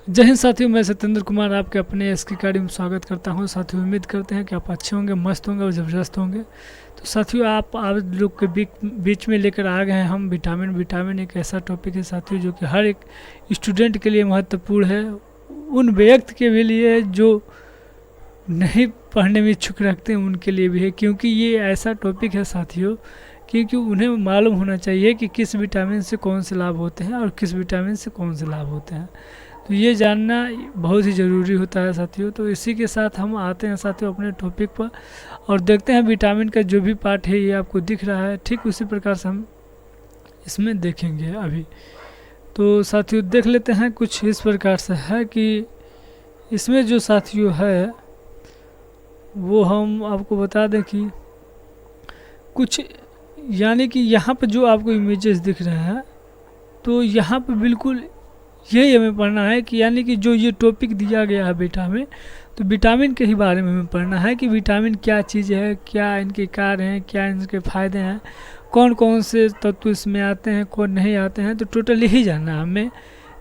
जय हिंद साथियों, मैं सत्येंद्र कुमार आपके अपने एस की अकेडमी में स्वागत करता हूं। साथियों, उम्मीद करते हैं कि आप अच्छे होंगे, मस्त होंगे और ज़बरदस्त होंगे। तो साथियों, आप लोग के बीच में लेकर आ गए हैं हम विटामिन एक ऐसा टॉपिक है साथियों जो कि हर एक स्टूडेंट के लिए महत्वपूर्ण है, उन व्यक्ति के भी लिए जो नहीं पढ़ने में इच्छुक रखते हैं उनके लिए भी है, क्योंकि ये ऐसा टॉपिक है साथियों क्योंकि उन्हें मालूम होना चाहिए कि किस विटामिन से कौन से लाभ होते हैं और किस विटामिन से कौन से लाभ होते हैं। तो ये जानना बहुत ही ज़रूरी होता है साथियों। तो इसी के साथ हम आते हैं साथियों अपने टॉपिक पर और देखते हैं विटामिन का जो भी पार्ट है ये आपको दिख रहा है, ठीक उसी प्रकार से हम इसमें देखेंगे अभी। तो साथियों देख लेते हैं, कुछ इस प्रकार से है कि इसमें जो साथियों है वो हम आपको बता दें कि कुछ यानी कि यहाँ पर जो आपको इमेजेस दिख रहे हैं तो यहाँ पर बिल्कुल यही हमें पढ़ना है कि यानी कि जो ये टॉपिक दिया गया है विटामिन, तो विटामिन के ही बारे में हमें पढ़ना है कि विटामिन क्या चीज़ है, क्या इनके कार्य हैं, क्या इनके फ़ायदे हैं, कौन कौन से तत्व इसमें आते हैं, कौन नहीं आते हैं। तो टोटल यही जानना है हमें,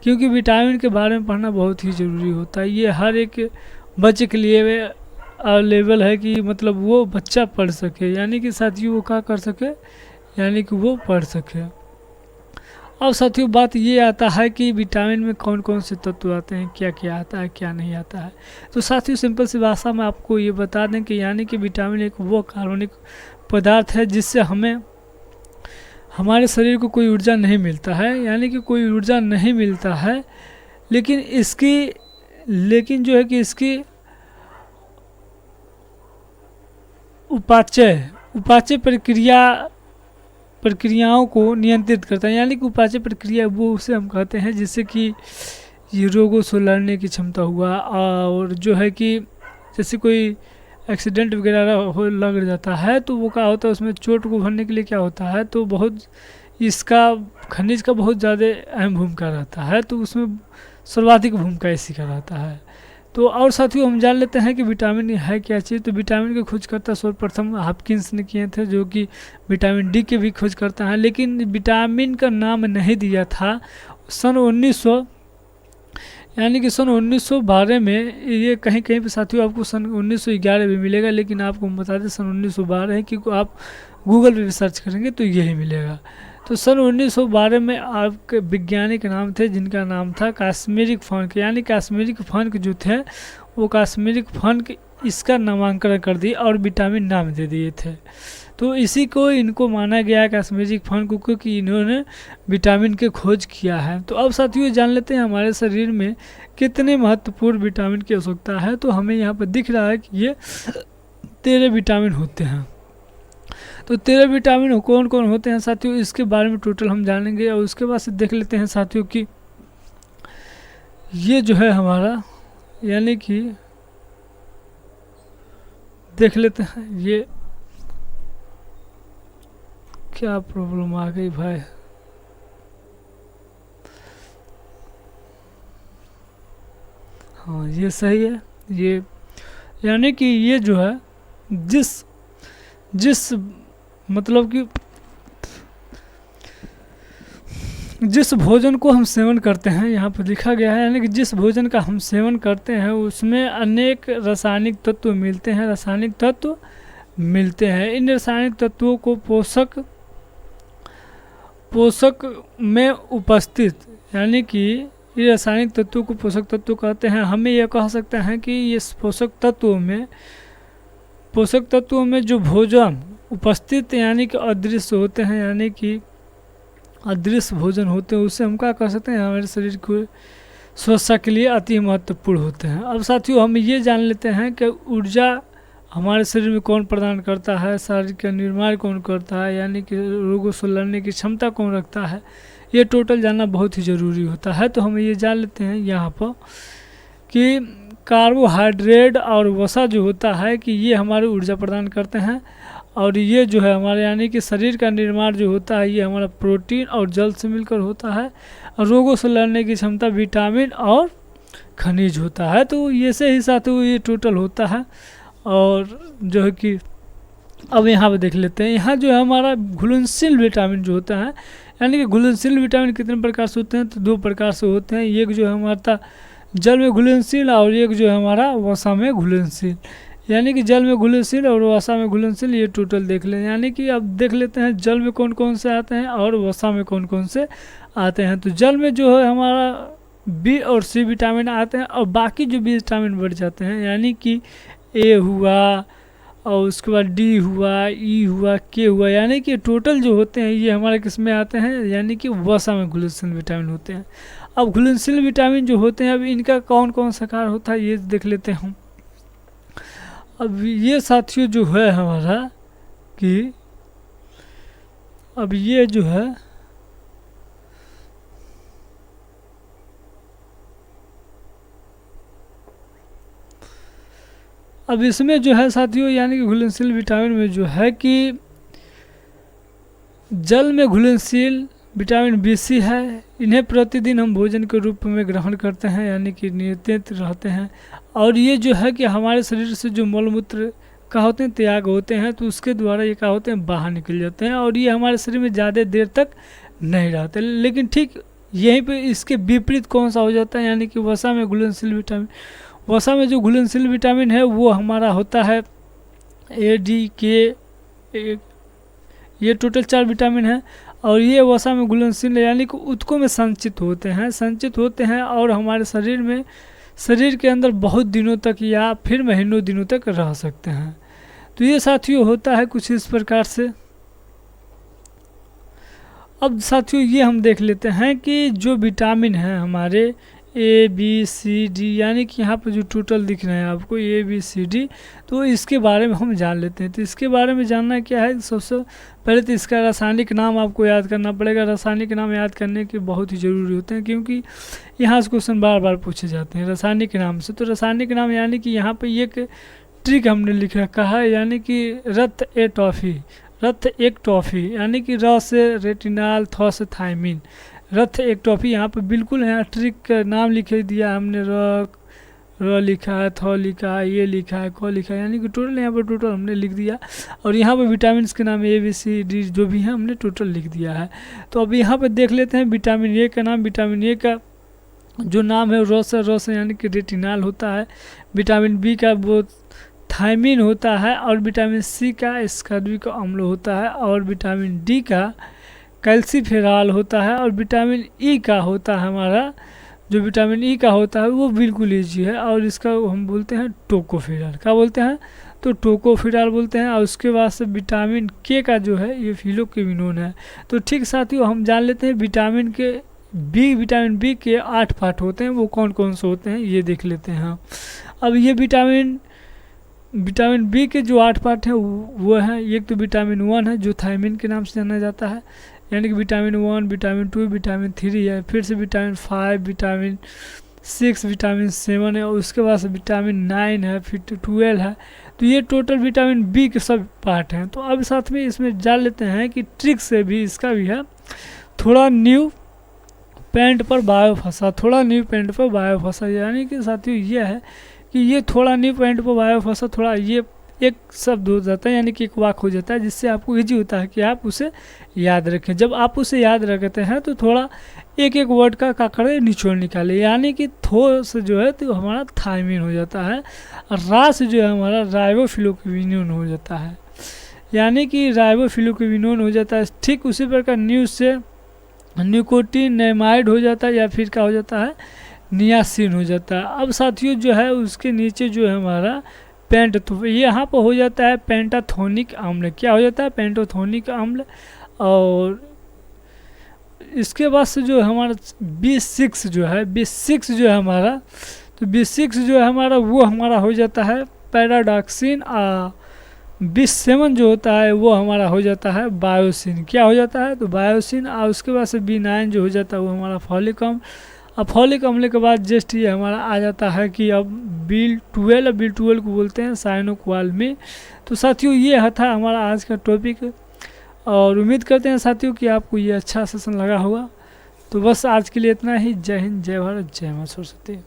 क्योंकि विटामिन के बारे में पढ़ना बहुत ही ज़रूरी होता है। ये हर एक बच्चे के लिए अवेलेबल है कि मतलब वो बच्चा पढ़ सके, यानी कि साथियों वो क्या कर सके, यानी कि वो पढ़ सके। अब साथियों बात ये आता है कि विटामिन में कौन कौन से तत्व आते हैं, क्या क्या आता है, क्या नहीं आता है। तो साथियों सिंपल सी भाषा में आपको ये बता दें कि यानी कि विटामिन एक वो कार्बनिक पदार्थ है जिससे हमें हमारे शरीर को कोई ऊर्जा नहीं मिलता है, यानी कि कोई ऊर्जा नहीं मिलता है, लेकिन जो है कि इसकी उपाचय प्रक्रियाओं को नियंत्रित करता है। यानी कि उपाचय प्रक्रिया वो उसे हम कहते हैं जिससे कि ये रोगों से लड़ने की क्षमता हुआ, और जो है कि जैसे कोई एक्सीडेंट वगैरह हो लग जाता है तो वो क्या होता है, उसमें चोट को भरने के लिए क्या होता है, तो बहुत इसका खनिज का बहुत ज़्यादा अहम भूमिका रहता है, तो उसमें सर्वाधिक भूमिका इसी का रहता है। तो और साथियों हम जान लेते हैं कि विटामिन है क्या चीज़। तो विटामिन की खोजकर्ता सर्वप्रथम हॉपकिंस ने किए थे, जो कि विटामिन डी के भी खोज करता है, लेकिन विटामिन का नाम नहीं दिया था सन 1900 यानी कि सन 1912 में। ये कहीं कहीं पे साथियों आपको सन 1911 भी मिलेगा, लेकिन आपको हम बता दें सन 1912 है, क्योंकि आप गूगल पे भी सर्च करेंगे तो यही मिलेगा। तो सन 1912 में आपके वैज्ञानिक नाम थे जिनका नाम था काश्मीरिक फंक, यानी काश्मीरिक फंक जो थे वो काश्मीरिक फंक इसका नामांकन कर दिए और विटामिन नाम दे दिए थे। तो इसी को इनको माना गया काश्मीरिक फंक को, क्योंकि इन्होंने विटामिन के खोज किया है। तो अब साथियों जान लेते हैं हमारे शरीर में कितने महत्वपूर्ण विटामिन की आवश्यकता है। तो हमें यहाँ पर दिख रहा है कि ये 13 विटामिन होते हैं। तो 13 विटामिन कौन कौन होते हैं साथियों, इसके बारे में टोटल हम जानेंगे। और उसके बाद से देख लेते हैं साथियों कि ये जो है हमारा, यानी कि देख लेते हैं ये क्या प्रॉब्लम आ गई भाई। हाँ ये सही है। ये यानी कि ये जो है जिस मतलब कि जिस भोजन को हम सेवन करते हैं, यहाँ पर लिखा गया है, यानी कि जिस भोजन का हम सेवन करते हैं उसमें अनेक रासायनिक तत्व मिलते हैं। इन रासायनिक तत्वों को पोषक में उपस्थित, यानी कि ये रासायनिक तत्वों को पोषक तत्व कहते हैं। हमें यह कह सकते हैं कि इस पोषक तत्वों में जो भोजन उपस्थित यानी कि अदृश्य होते हैं, यानी कि अदृश्य भोजन होते हैं, उससे हम क्या कर सकते हैं, हमारे शरीर को स्वस्थता के लिए अति महत्वपूर्ण होते हैं। अब साथियों हम ये जान लेते हैं कि ऊर्जा हमारे शरीर में कौन प्रदान करता है, शरीर का निर्माण कौन करता है, यानी कि रोगों से लड़ने की क्षमता कौन रखता है, ये टोटल जानना बहुत ही ज़रूरी होता है। तो हम ये जान लेते हैं यहाँ पर कि कार्बोहाइड्रेट और वसा जो होता है कि ये हमारी ऊर्जा प्रदान करते हैं, और ये जो है हमारे यानी कि शरीर का निर्माण जो होता है ये हमारा प्रोटीन और जल से मिलकर होता है, और रोगों से लड़ने की क्षमता विटामिन और खनिज होता है। तो ये से ही साथ ये टोटल होता है। और जो है कि अब यहाँ पे देख लेते हैं, यहाँ जो है हमारा घुलनशील विटामिन जो होता है, यानी कि घुलनशील विटामिन कितने प्रकार से होते हैं, तो 2 प्रकार से होते हैं। एक जो है हमारा जल में घुलनशील और एक जो है हमारा वसा में घुलनशील, यानी कि जल में घुलनशील और वसा में घुलनशील, ये टोटल देख लें। यानी कि अब देख लेते हैं जल में कौन कौन से आते हैं और वसा में कौन कौन से आते हैं। तो जल में जो है हमारा बी और सी विटामिन आते हैं और बाकी जो बी विटामिन बढ़ जाते हैं, यानी कि ए हुआ और उसके बाद डी हुआ, ई हुआ, के हुआ, यानी कि टोटल जो होते हैं ये हमारे किस में आते हैं, यानी कि वसा में घुलनशील विटामिन होते हैं। अब घुलनशील विटामिन जो होते हैं अब इनका कौन कौन सा कार्य होता है ये देख लेते हैं। अब ये साथियों जो है हमारा कि अब ये जो है अब इसमें जो है साथियों, यानी कि घुलनशील विटामिन में जो है कि जल में घुलनशील विटामिन बी सी है। इन्हें प्रतिदिन हम भोजन के रूप में ग्रहण करते हैं, यानी कि नियंत्रित रहते हैं। और ये जो है कि हमारे शरीर से जो मलमूत्र का होते हैं त्याग होते हैं, तो उसके द्वारा ये क्या होते हैं बाहर निकल जाते हैं और ये हमारे शरीर में ज़्यादा देर तक नहीं रहते। लेकिन ठीक यहीं पे इसके विपरीत कौन सा हो जाता है, यानी कि वसा में घुलनशील विटामिन। वसा में जो घुलनशील विटामिन है वो हमारा होता है ए, डी, के, ये टोटल 4 विटामिन है और ये वसा में घुलनशील यानी कि उत्कों में संचित होते हैं और हमारे शरीर के अंदर बहुत दिनों तक या फिर महीनों दिनों तक रह सकते हैं। तो ये साथियों होता है कुछ इस प्रकार से। अब साथियों ये हम देख लेते हैं कि जो विटामिन है हमारे ए, बी, सी, डी, यानी कि यहाँ पर जो टोटल दिख रहे हैं आपको ए, बी, सी, डी, तो इसके बारे में हम जान लेते हैं। तो इसके बारे में जानना क्या है, सबसे पहले तो इसका रासायनिक नाम आपको याद करना पड़ेगा। रासायनिक नाम याद करने के बहुत ही ज़रूरी होते हैं क्योंकि यहाँ से क्वेश्चन बार बार पूछे जाते हैं रासायनिक नाम से। तो रासायनिक नाम यानी कि यहाँ पर एक ट्रिक हमने लिख रखा है, यानी कि रक्त एक टॉफ़ी, यानी कि र से रेटिनाल, थ से थायमिन, रथ एक टॉफ़ी। यहाँ पे बिल्कुल यहाँ ट्रिक का नाम लिख दिया हमने, र लिखा है, थ लिखा है, ये लिखा है, क लिखा है, यानी कि टोटल यहाँ पर टोटल हमने लिख दिया। और यहाँ पर विटामिन के नाम ए, बी, सी, डी जो भी है हमने टोटल लिख दिया है। तो अब यहाँ पर देख लेते हैं विटामिन ए का नाम। विटामिन ए का जो नाम है र से यानी कि रेटिनाल होता है। विटामिन बी का वो थायमिन होता है और विटामिन सी का स्कार्बिक अम्ल होता है और विटामिन डी का कैल्सीफेरॉल होता है और विटामिन ई का होता है हमारा, जो विटामिन ई का होता है वो बिल्कुल ईजी है और इसका हम बोलते हैं टोकोफेरॉल। क्या बोलते हैं, तो टोकोफेरॉल बोलते हैं। और उसके बाद से विटामिन के का जो है ये फिलोक्विनोन है। तो ठीक साथियों हम जान लेते हैं विटामिन विटामिन बी के 8 पार्ट होते हैं, वो कौन कौन से होते हैं ये देख लेते हैं। अब ये विटामिन बी के जो 8 पार्ट हैं वो हैं, एक तो विटामिन 1 है जो थायमिन के नाम से जाना जाता है, यानी कि विटामिन 1, विटामिन 2, विटामिन 3 है, फिर से विटामिन 5, विटामिन 6, विटामिन 7 है और उसके बाद से विटामिन 9 है, फिर 12 है। तो ये टोटल विटामिन बी के सब पार्ट हैं। तो अब साथ में इसमें जान लेते हैं कि ट्रिक से भी इसका भी है, थोड़ा न्यू पैंट पर बायो फंसा, यानी कि साथियों ये है कि ये थोड़ा न्यू पैंट पर बायो फंसा, थोड़ा ये एक शब्द हो जाता है, यानी कि एक वाक्य हो जाता है, जिससे आपको ईजी होता है कि आप उसे याद रखें। जब आप उसे याद रखते हैं तो थोड़ा एक एक वर्ड का काकड़े निचोड़ निकाले, यानी कि थो से जो है तो हमारा थायमिन हो जाता है और रा से जो है हमारा राइबोफ्लोक्विनोन हो जाता है, यानी कि राइबोफ्लोक्विनोन हो जाता है। ठीक उसी प्रकार न्यू से निकोटिनेमाइड हो जाता है या फिर क्या हो जाता है, नियासिन हो जाता है। अब साथियों जो है उसके नीचे जो है हमारा तो यहाँ पर हो जाता है पेंटाथोनिक अम्ल। क्या हो जाता है, पेंटाथोनिक अम्ल। और इसके बाद से जो हमारा B6 जो है हमारा, तो B6 जो है हमारा वो हमारा हो जाता है पैराडॉक्सिन। B7 जो होता है वो हमारा हो जाता है बायोसिन। क्या हो जाता है, तो बायोसिन। और उसके बाद से B9 जो हो जाता है वो हमारा फॉलिक अम्ल। अब फॉलिक अम्ल के बाद जस्ट ये हमारा आ जाता है कि अब B12 को बोलते हैं साइनोक्वाल्मी। तो साथियों ये था हमारा आज का टॉपिक और उम्मीद करते हैं साथियों कि आपको ये अच्छा सेशन लगा होगा। तो बस आज के लिए इतना ही। जय हिंद, जय भारत, जय मां सरस्वती।